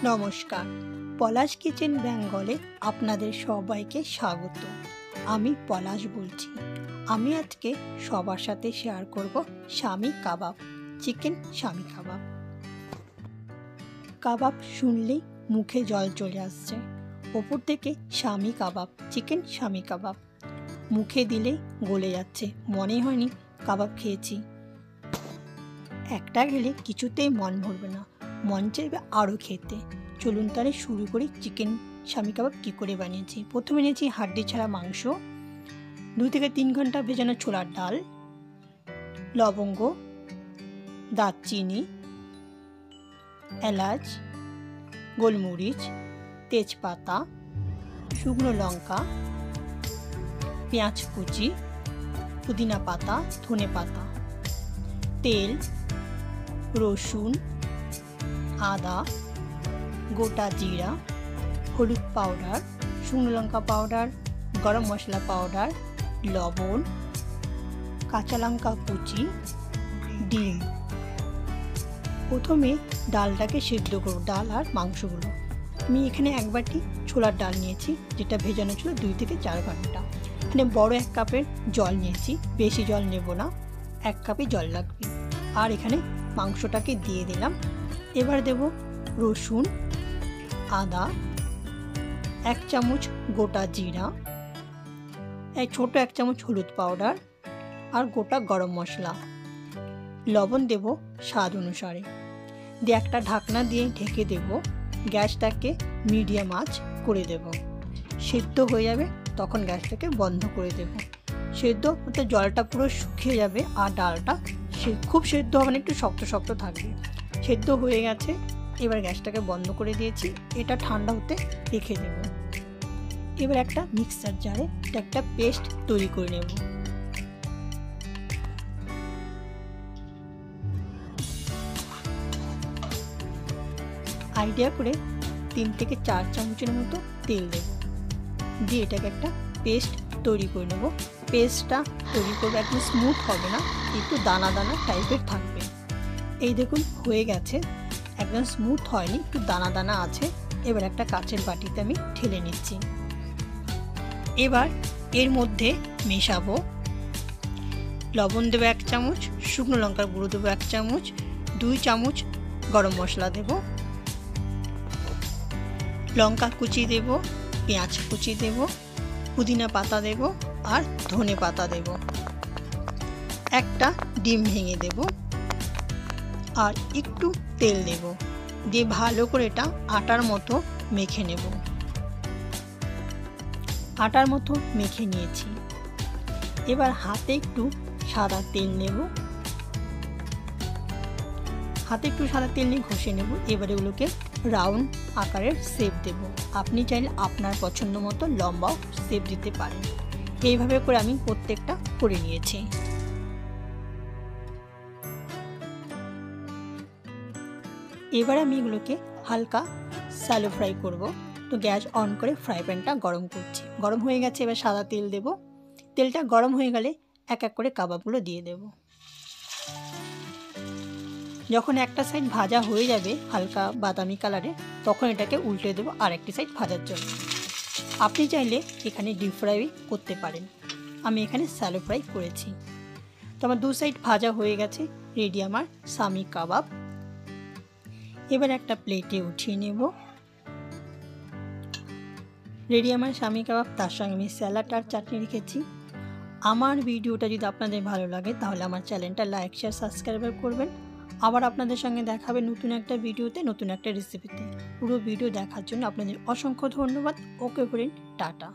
নমস্কার, পলাশ কিচেন বেঙ্গলে আপনাদের সবাইকে স্বাগত। আমি পলাশ বলছি। আমি আজকে সবার সাথে শেয়ার করব শামি কাবাব, চিকেন শামি কাবাব। কাবাব শুনলেই মুখে জল চলে আসছে। ওপর থেকে শামি কাবাব, চিকেন শামি কাবাব মুখে দিলেই গলে যাচ্ছে, মনে হয়নি কাবাব খেয়েছি। একটা খেলে কিছুতেই মন ভরবে না, মন চাইবে আরও খেতে। চলুন তাহলে শুরু করি চিকেন শামি কাবাব কী করে বানিয়েছি। প্রথমে নিয়েছি হাড্ডি ছাড়া মাংস, 2 থেকে 3 ঘন্টা ভেজানো ছোলার ডাল, লবঙ্গ, দারচিনি, এলাচ, গোলমরিচ, তেজপাতা, শুকনো লঙ্কা, পেঁয়াজ কুচি, পুদিনা পাতা, ধনে পাতা, তেল, রসুন, আদা, গোটা জিরা, হলুদ পাউডার, শুকনো লঙ্কা পাউডার, গরম মশলা পাউডার, লবণ, কাঁচা লঙ্কা কুচি, ডিম। প্রথমে ডালটাকে সেদ্ধ করব, ডাল আর মাংসগুলো। আমি এখানে 1 বাটি ছোলার ডাল নিয়েছি, যেটা ভেজানো ছিল 2 থেকে 4 ঘন্টা। এখানে বড় 1 কাপের জল নিয়েছি, বেশি জল নেব না, 1 কাপই জল লাগবে। আর এখানে মাংসটাকে দিয়ে দিলাম। এবার দেব রসুন, আদা, 1 চামচ গোটা জিরা, ছোট 1 চামচ হলুদ পাউডার আর গোটা গরম মশলা। লবণ দেব স্বাদ অনুসারে। দিয়ে একটা ঢাকনা দিয়ে ঢেকে দেব। গ্যাসটাকে মিডিয়াম আঁচ করে দেব। সেদ্ধ হয়ে যাবে তখন গ্যাসটাকে বন্ধ করে দেব। সেদ্ধ হতে জলটা পুরো শুকিয়ে যাবে আর ডালটা খুব সেদ্ধ হবে না, একটু শক্ত শক্ত থাকবে। সেদ্ধ হয়ে গেছে, এবার গ্যাসটাকে বন্ধ করে দিয়েছি। এটা ঠান্ডা হতে রেখে দেব। এবার একটা মিক্সার জারে একটা পেস্ট তৈরি করে নেব। আইডিয়া করে 3 থেকে 4 চামচের মতো তেল দেব। দিয়ে এটাকে একটা পেস্ট তৈরি করে নেব। পেস্টটা তৈরি করবে, একদম স্মুথ হবে না, একটু দানা দানা টাইপের থাকবে। এই দেখুন হয়ে গেছে, একদম স্মুথ হয়নি, একটু দানা দানা আছে। এবার একটা কাচের বাটিতে আমি ঢেলে নিচ্ছি। এবার এর মধ্যে মেশাবো লবণ দেবো 1 চামচ, শুকনো লঙ্কার গুঁড়ো দেবো 1 চামচ, 2 চামচ গরম মশলা দেব, লঙ্কা কুচি দেব, পেঁয়াজ কুচি দেব, পুদিনা পাতা দেব আর ধনে পাতা দেব। একটা ডিম ভেঙে দেব আর একটু তেল দেব। দিয়ে ভালো করে এটা আটার মতো মেখে নেব। আটার মতো মেখে নিয়েছি। এবার হাতে একটু সাদা তেল নেব, হাতে একটু সাদা তেল নিয়ে ঘষে নেব। এবার এগুলোকে রাউন্ড আকারের শেপ দেব। আপনি চাইলে আপনার পছন্দ মতো লম্বাও শেপ দিতে পারেন। এইভাবে করে আমি প্রত্যেকটা করে নিয়েছি। এবার আমি এগুলোকে হালকা শ্যালো ফ্রাই করব। তো গ্যাস অন করে ফ্রাই প্যানটা গরম করছি। গরম হয়ে গেছে, এবার সাদা তেল দেব। তেলটা গরম হয়ে গেলে এক এক করে কাবাবগুলো দিয়ে দেব। যখন একটা সাইড ভাজা হয়ে যাবে হালকা বাদামি কালারে, তখন এটাকে উল্টে দেবো আরেকটি সাইড ভাজার জন্য। আপনি চাইলে এখানে ডিপ ফ্রাই করতে পারেন, আমি এখানে শ্যালো ফ্রাই করেছি। তো আমার 2 সাইড ভাজা হয়ে গেছে, রেডি আমার শামি কাবাব। এবার একটা প্লেটে উঠিয়ে নেব। রেডি আমার শামি কাবাব, তার সঙ্গে আমি স্যালাড আর চাটনি রেখেছি। আমার ভিডিওটা যদি আপনাদের ভালো লাগে তাহলে আমার চ্যানেলটা লাইক, শেয়ার, সাবস্ক্রাইব করবেন। আবার আপনাদের সঙ্গে দেখাবে নতুন একটা ভিডিওতে, নতুন একটা রেসিপিতে। পুরো ভিডিও দেখার জন্য আপনাদের অসংখ্য ধন্যবাদ। ওকে ফ্রেন্ড, টাটা।